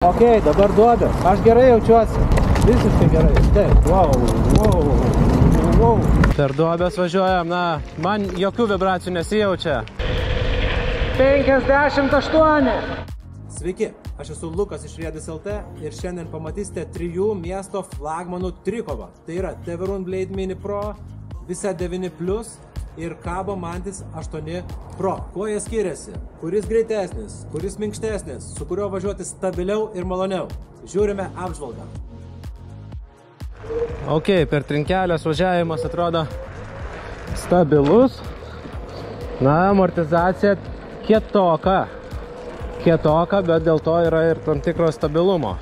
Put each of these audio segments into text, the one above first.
Ok, dabar duoda. Aš gerai jaučiuosi. Visiškai gerai. Taip, wow. Per duobės važiuojam, na, man jokių vibracijų nesijaučia. 58. Sveiki, aš esu Lukas iš Riedis LT ir šiandien pamatysite 3 miesto flagmanų trikovą. Tai yra Teverun Blade Mini Pro, Visa 9 Plus ir Kabo Mantis 8 Pro. Kuo jie skiriasi? Kuris greitesnis, kuris minkštesnis, su kuriuo važiuoti stabiliau ir maloniau? Žiūrime apžvalgą. Ok, per trinkelės važiavimas atrodo stabilus. Na, amortizacija kietoka, bet dėl to yra ir tam tikro stabilumo.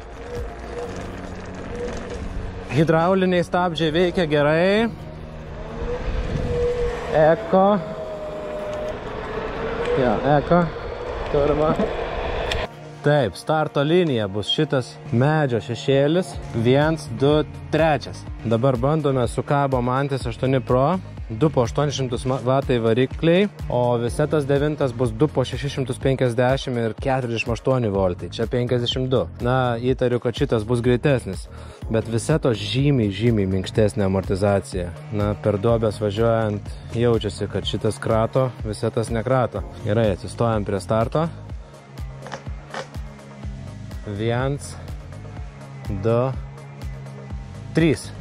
Hidrauliniai stabdžiai veikia gerai. Eko. Eko. Turima. Taip, starto linija bus šitas medžio šešėlis. 1, 2, 3. Dabar bandome su Kabo Mantis 8 Pro. 2 po 800 vatai varikliai, o Visetas 9 bus 2 po 650 ir 48 voltai. Čia 52. Na, įtariu, kad šitas bus greitesnis, bet Viseto žymiai minkštesnė amortizacija. Na, per duobės važiuojant jaučiasi, kad šitas krato, Visetas nekrato. Gerai, atsistojam prie starto. 1, 2, 3.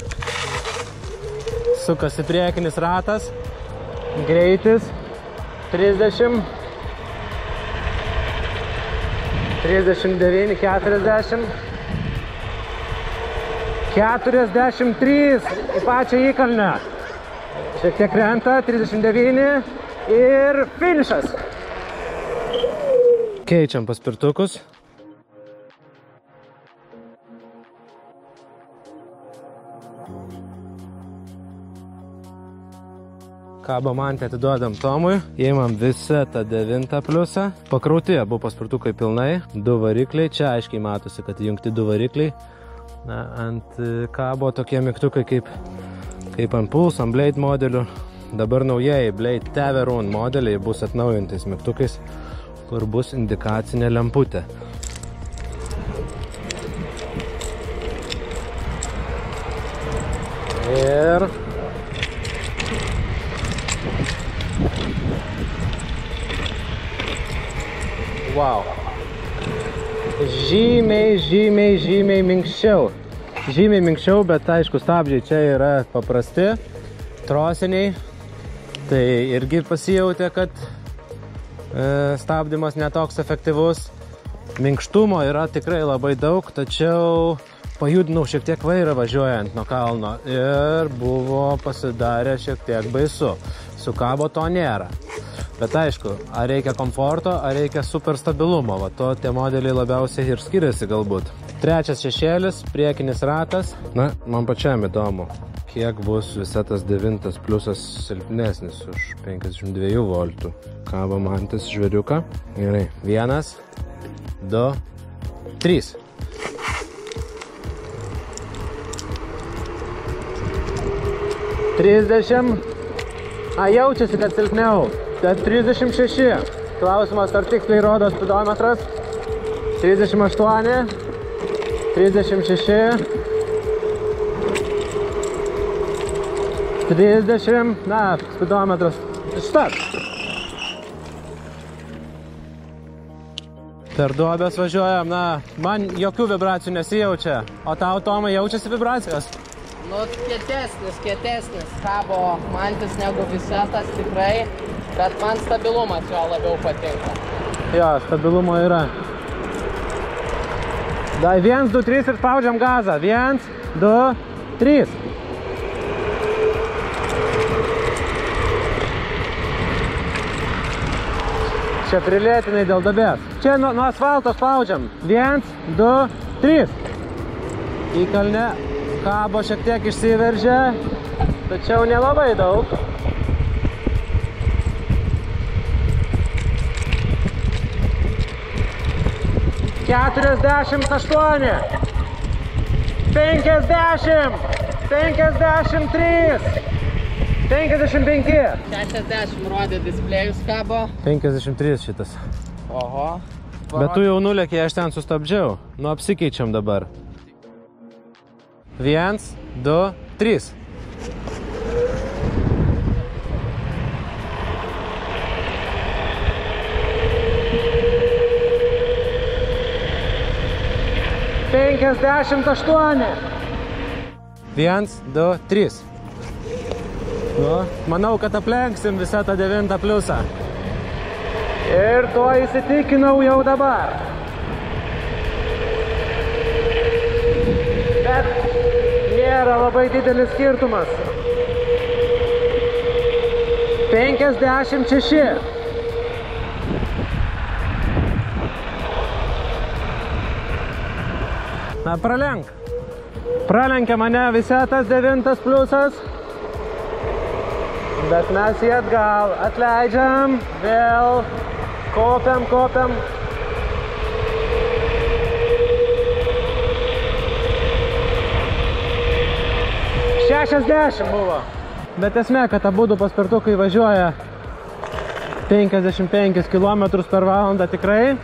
Sukasi priekinis ratas, greitis 30, 39, 40, 43 į pačią įkalnę. Šiek tiek krenta, 39 ir finišas. Keičiam paspirtukus. Kabo Mantį atiduodam Tomui, įimam Visetą 9 pliusą. Pakrauti abu paspirtukai pilnai, 2 varikliai, čia aiškiai matosi, kad įjungti 2 varikliai. Na, ant Kabo tokie mygtukai kaip ant Pulse, ant Blade modelių. Dabar naujieji Blade Teverun modeliai bus atnaujintais mygtukais, kur bus indikacinė lemputė. Ir wow. Žymiai minkščiau. Žymiai minkščiau, bet aišku, stabdžiai čia yra paprasti, trosiniai. Tai irgi pasijautė, kad stabdymas netoks efektyvus. Minkštumo yra tikrai labai daug, tačiau pajudinau šiek tiek vairą važiuojant nuo kalno ir buvo pasidarę šiek tiek baisu. Su Kabo to nėra. Bet aišku, ar reikia komforto, ar reikia super stabilumo, va to tie modeliai labiausiai ir skiriasi galbūt. 3 šešėlis, priekinis ratas. Na, man pačiam įdomu, kiek bus Visetas 9 pliusas silpnesnis už 52 voltų. Kabo Mantis žvėriuką. Gerai, 1, 2, 3. Jaučiasi, kad silpniau. Tad 36. Klausimas, ar tiksliai rodo spidometras. 38. 36. 30. Na, spidometras. Stop. Per duobės važiuojam, na, man jokių vibracijų nesijaučia. O tau, Tomai, jaučiasi vibracijos? Nu, kietesnis Kabo Mantis negu Visetas tikrai, bet man stabilumas jo labiau patinka. Jo, stabilumo yra. Dai 1, 2, 3 ir spaudžiam gazą. 1, 2, 3. Čia prilėtinai dėl duobės. Čia nuo asfalto spaudžiam. 1, 2, 3. Įkalnė. Kabo šiek tiek išsiveržė, tačiau nelabai daug. $48, 50, 53, 55. 60 rodė displejus Kabo. 53 šitas. Oho. Bet tu jau nulėkiai, aš ten sustabdžiau. Nu, apsikeičiam dabar. 1, 2, 3. $58. 1, 2, 3. Nu, manau, kad aplenksim visą tą 9 pliusą. Ir to įsitikinau jau dabar. Bet nėra labai didelis skirtumas. 56. Na, pralenk. Pralenkia mane visą tas 9 pliusas. Bet mes jį atgal atleidžiam, vėl kopiam. 60 buvo. Bet esmė, kad abudu paspirtukai važiuoja 55 km/h tikrai.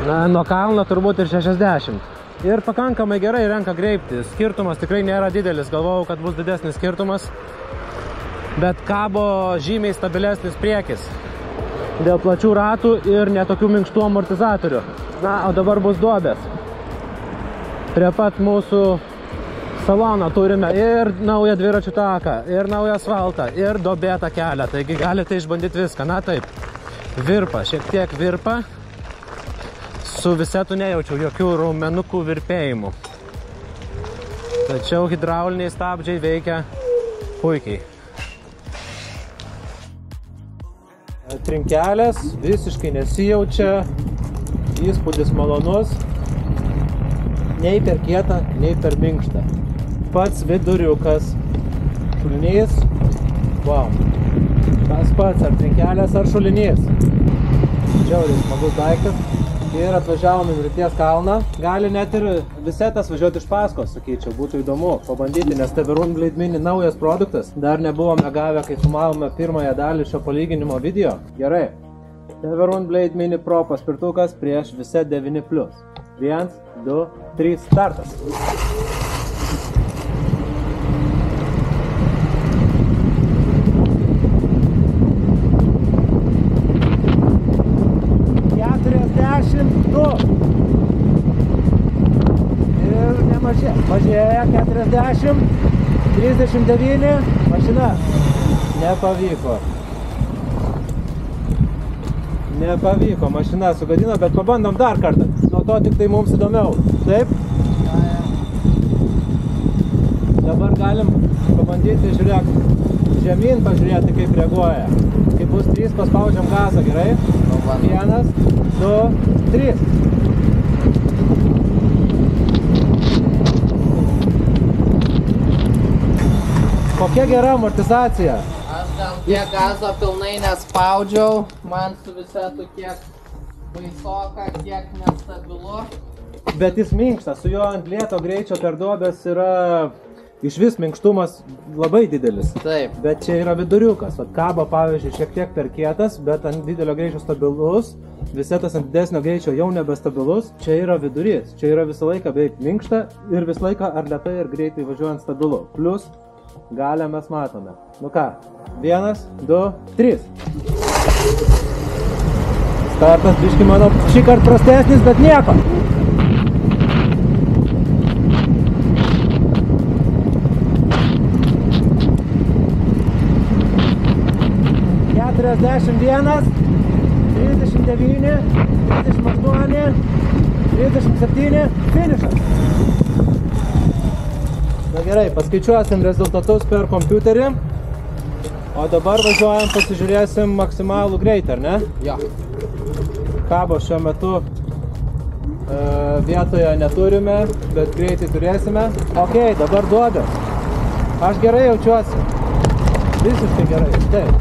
Na, nuo kalno turbūt ir 60. Ir pakankamai gerai renka greitį. Skirtumas tikrai nėra didelis. Galvojau, kad bus didesnis skirtumas. Bet kabo žymiai stabilesnis priekis. Dėl plačių ratų ir netokių minkštų amortizatorių. Na, o dabar bus duobės. Prie pat mūsų salono turime ir naują dviračių taką, ir naują asfaltą, ir duobėtą kelią. Taigi galite išbandyti viską. Na taip, virpa, šiek tiek virpa. Su visetu nejaučiau jokių raumenukų virpėjimų. Tačiau hidrauliniai stabdžiai veikia puikiai. Trinkelės visiškai nesijaučia. Įspūdis malonus. Nei per kietą, nei per minkštą. Pats viduriukas. Šulinys. Wow. Kas pats, ar trinkelės, ar šulinys. Žiauriai smagus daiktas. Ir atvažiavom į Mirties kalną. Gali net ir visetas važiuoti iš paskos, sakyčiau, būtų įdomu pabandyti, nes Teverun Blade Mini naujas produktas. Dar nebuvome gavę, kai filmavome pirmąją dalį šio palyginimo video. Gerai. Teverun Blade Mini Pro paspirtukas prieš Viset 9+. 1, 2, 3, startas. Ir mažėja 40, 39, mašina. Nepavyko, mašina sugadino, bet pabandom dar kartą. Nuo to tik tai mums įdomiau. Taip? Dabar galim pabandyti, žiūrėk, žemyn pažiūrėti, kaip reaguoja. Kai bus 3, paspaudžiam gazą, gerai? 1, 2, 3. Kokia gera amortizacija? Aš gal kiek gazo pilnai nespaudžiau. Man su visetu kiek baisoka, kiek nestabilu. Bet jis minkštas, su jo ant lėto greičio per duobės yra išvis minkštumas labai didelis. Taip. Bet čia yra viduriukas. Vat kabo, pavyzdžiui, šiek tiek per kietas, bet ant didelio greičio stabilus. Visetas ant didesnio greičio jau nebestabilus. Čia yra vidurys. Čia yra visą laiką beveik minkšta ir visą laiką ar lėtai ar greitai važiuojant stabilu. Plus galę mes matome. Nu ką? 1, 2, 3. Startas biški mano šį kartą prastesnis, bet nieko. 41, 39, 38, 37, finišas. Na gerai, paskaičiuosim rezultatus per kompiuterį. O dabar važiuojam, pasižiūrėsim maksimalų greitį, ar ne? Jo. Kabo šiuo metu vietoje neturime, bet greitį turėsime. Ok, dabar duobės. Aš gerai jaučiuosi. Visiškai gerai, taip.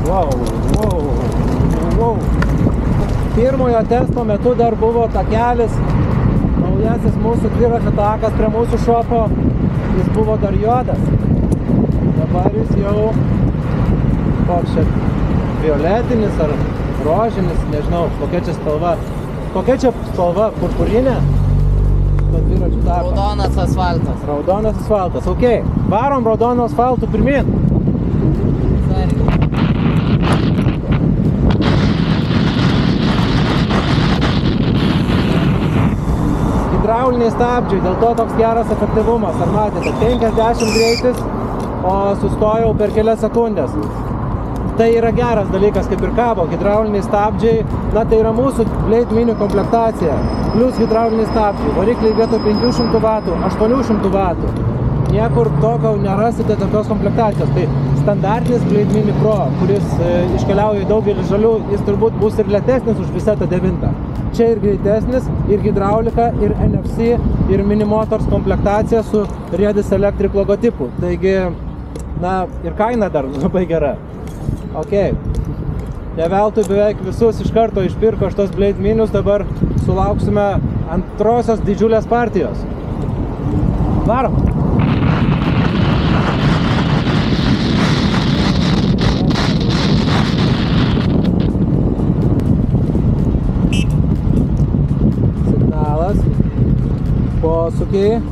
Wow. Pirmojo testo metu dar buvo takelis, naujasis mūsų dviračio takas prie mūsų šopo, jis buvo dar juodas. Dabar jis jau koks čia violetinis ar rožinis, nežinau, kokia čia spalva. Kokia čia spalva, purpurinė? Dviračių tako. Raudonas asfaltas. Raudonas asfaltas, okei. Varom raudono asfaltų pirmin. Hidrauliniai stabdžiai, dėl to toks geras efektyvumas. Ar matėte, 50 greitis, o sustojau per kelias sekundės. Tai yra geras dalykas, kaip ir kabo, hidrauliniai stabdžiai, na tai yra mūsų Blade Mini komplektacija, plus hidrauliniai stabdžiai, varikliai vietoj 500 W, 800 W. Niekur tokio nerasite tokios komplektacijos. Tai standartinis Blade Mini Pro, kuris iškeliauja į daugelį žalių, jis turbūt bus ir lėtesnis už Viseta 9. Čia ir greitesnis, ir hidraulika, ir NFC, ir Mini Motors komplektacija su Redis Electric logotipu. Taigi, na, ir kaina dar labai gera. Ok, ne veltui beveik visus iš karto išpirko šitos Blade Minius, dabar sulauksime antrosios didžiulės partijos. Varom! Signalas, posūkiai.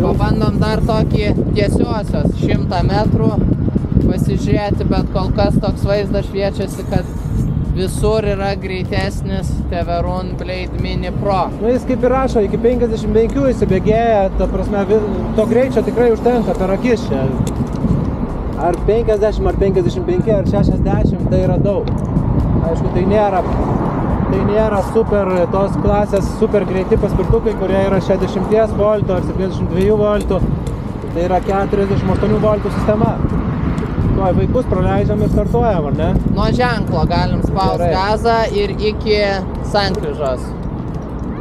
Pabandom dar tokį tiesiosios 100 metrų pasižiūrėti, bet kol kas toks vaizdas šviečiasi, kad visur yra greitesnis Teverun Blade Mini Pro. Nu, jis kaip ir rašo, iki 55 įsibėgėja, ta prasme, to greičio tikrai užtenka per akis čia. Ar 50, ar 55, ar 60, tai yra daug. Aišku, tai nėra super, tos klasės super greiti paspirtukai, kurie yra 60 voltų ar 72 voltų. Tai yra 48 voltų sistema. Tuoj vaikus praleidžiam ir startuojam, ar ne? Nuo ženklo galim spaust gazą ir iki sankryžos.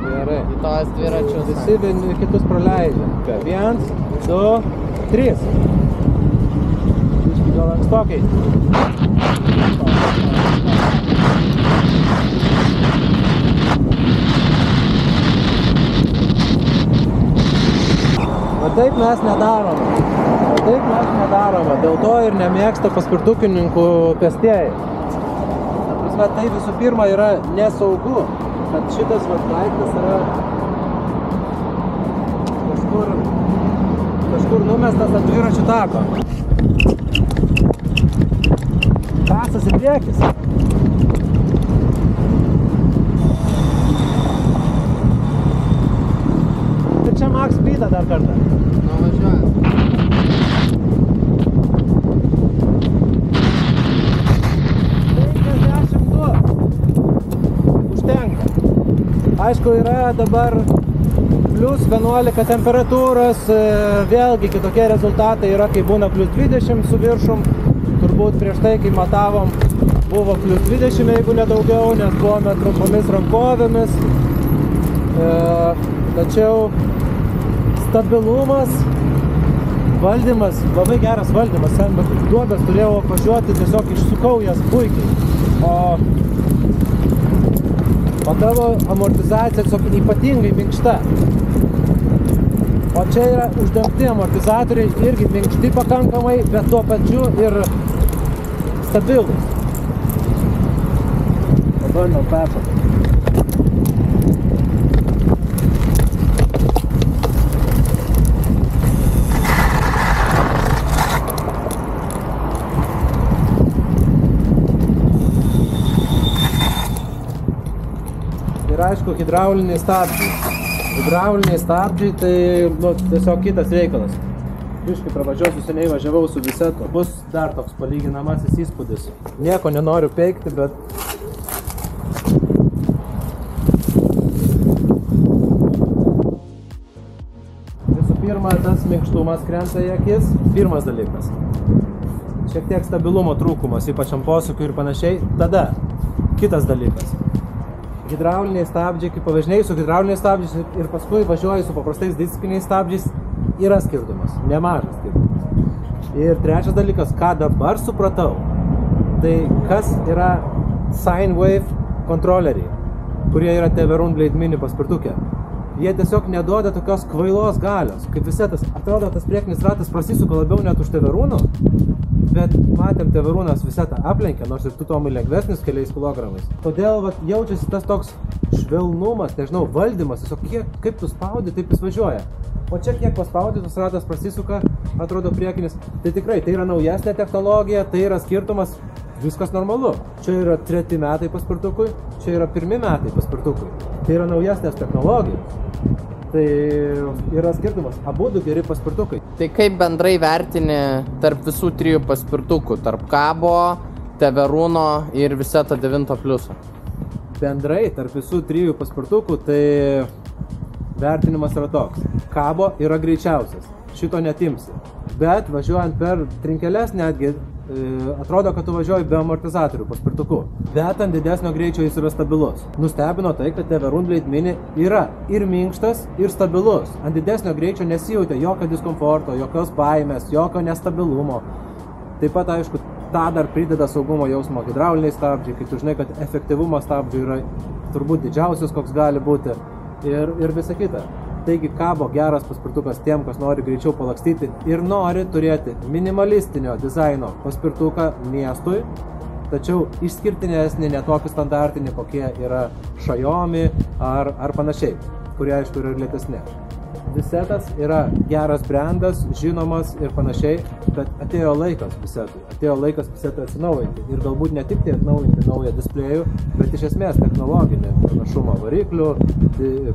Gerai. Į tos dviračius. Visi vieni kitus praleidžiam. 1, 2, 3. Iški gal ankstokiai. O taip mes nedarome. Dėl to ir nemėgsta paspirtukininkų pėstieji. Tai visų pirma yra nesaugu, kad šitas daiktas yra kažkur numestas ant dviračių tako. Kasas į priekis. Ir čia max speedą dar kartą. Nuvažiuojam. Aišku, yra dabar plus 11 temperatūros, vėlgi kitokie rezultatai yra, kai būna plus 20 su viršum. Turbūt prieš tai, kai matavom, buvo plus 20, jeigu nedaugiau, nes buvome trumpomis rankovėmis. Tačiau stabilumas, valdymas, labai geras valdymas. Sen duobės turėjau važiuoti, tiesiog išsukau jas puikiai. O tavo amortizacija tiesiog ypatingai minkšta. O čia yra uždengti amortizatoriai, irgi minkšti pakankamai, bet tuo pačiu ir stabilus. Pabandom peršokti. Ir aišku, hidrauliniai stabdžiai. Hidrauliniai stabdžiai tai tiesiog kitas reikalas. Biškai pravažiuosiu, seniai važiavau su Visetu. Bus dar toks palyginamasis įspūdis. Nieko nenoriu peikti, bet... Visų pirma, tas minkštumas krenta į akis. Pirmas dalykas. Šiek tiek stabilumo trūkumas, ypač ant posūkių ir panašiai. Tada, kitas dalykas. Hidrauliniai stabdžiai, kai pavažinėjai su hidrauliniais stabdžiais ir paskui važiuoji su paprastais diskiniais stabdžiais, yra skirtumas, nemažas skirtumas. Ir trečias dalykas, ką dabar supratau, tai kas yra Sine Wave kontroleriai, kurie yra Teverun Blade Mini paspirtukė. Jie tiesiog neduoda tokios kvailos galios, kaip Visetas. Atrodo, tas priekinis ratas prasisuka labiau net už Teverunų, bet matėm, Teverūnas visą tą aplenkę, nors ir tu tomai lengvesnis keliais kilogramais. Todėl vat, jaučiasi tas toks švelnumas, nežinau, valdymas, tiesiog kaip tu spaudi, taip jis važiuoja. O čia kiek paspaudi, tas ratas prasisuka, atrodo priekinis. Tai tikrai, tai yra naujesnė technologija, tai yra skirtumas, viskas normalu. Čia yra 3 metai paspirtukui, čia yra 1 metai paspirtukui. Tai yra naujesnės technologijos. Tai yra skirtumas, abudu geri paspirtukai. Tai kaip bendrai vertini tarp visų 3 paspirtukų, tarp Kabo, Teverūno ir Viseta 9+? Bendrai tarp visų 3 paspirtukų, tai vertinimas yra toks. Kabo yra greičiausias, šito netimsi. Bet važiuojant per trinkeles netgi, atrodo, kad tu važiuoji be amortizatorių paspirtuku. Bet ant didesnio greičio jis yra stabilus. Nustebino tai, kad Teverūn Blade Mini yra ir minkštas, ir stabilus. Ant didesnio greičio nesijautė jokio diskomforto, jokios baimės, jokio nestabilumo. Taip pat, aišku, tą dar prideda saugumo jausmo hidrauliniai stabdžiai, kai tu žinai, kad efektyvumo stabdžių yra turbūt didžiausias, koks gali būti. Ir visa kita. Taigi Kabo geras paspirtukas tiem, kas nori greičiau palakstyti ir nori turėti minimalistinio dizaino paspirtuką miestui, tačiau išskirtinesnį, ne tokį standartinį, kokie yra Xiaomi ar panašiai, kurie aišku yra ir lėtesni. Visetas yra geras brandas, žinomas ir panašiai, bet atėjo laikas Visetui. Atėjo laikas Visetui atsinaujinti. Ir galbūt ne tik tai atnaujinti naują displėjų, bet iš esmės technologinį panašumą variklių,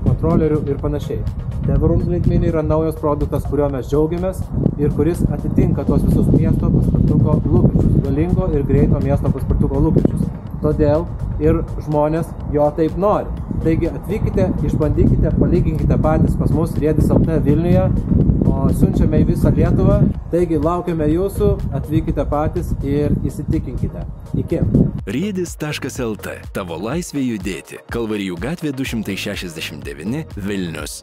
kontrolerių ir panašiai. Teverūn Blade Mini yra naujas produktas, kuriuo mes džiaugiamės ir kuris atitinka tuos visus miesto paspirtuko lūkesčius. Galingo ir greito miesto paspirtuko lūkesčius. Todėl ir žmonės jo taip nori. Taigi atvykite, išbandykite, palyginkite patys pas mus Riedis LT Vilniuje, o siunčiame į visą Lietuvą. Taigi laukiame jūsų, atvykite patys ir įsitikinkite. Iki. Riedis.lt. Tavo laisvė judėti. Kalvarijų gatvė 269 Vilnius.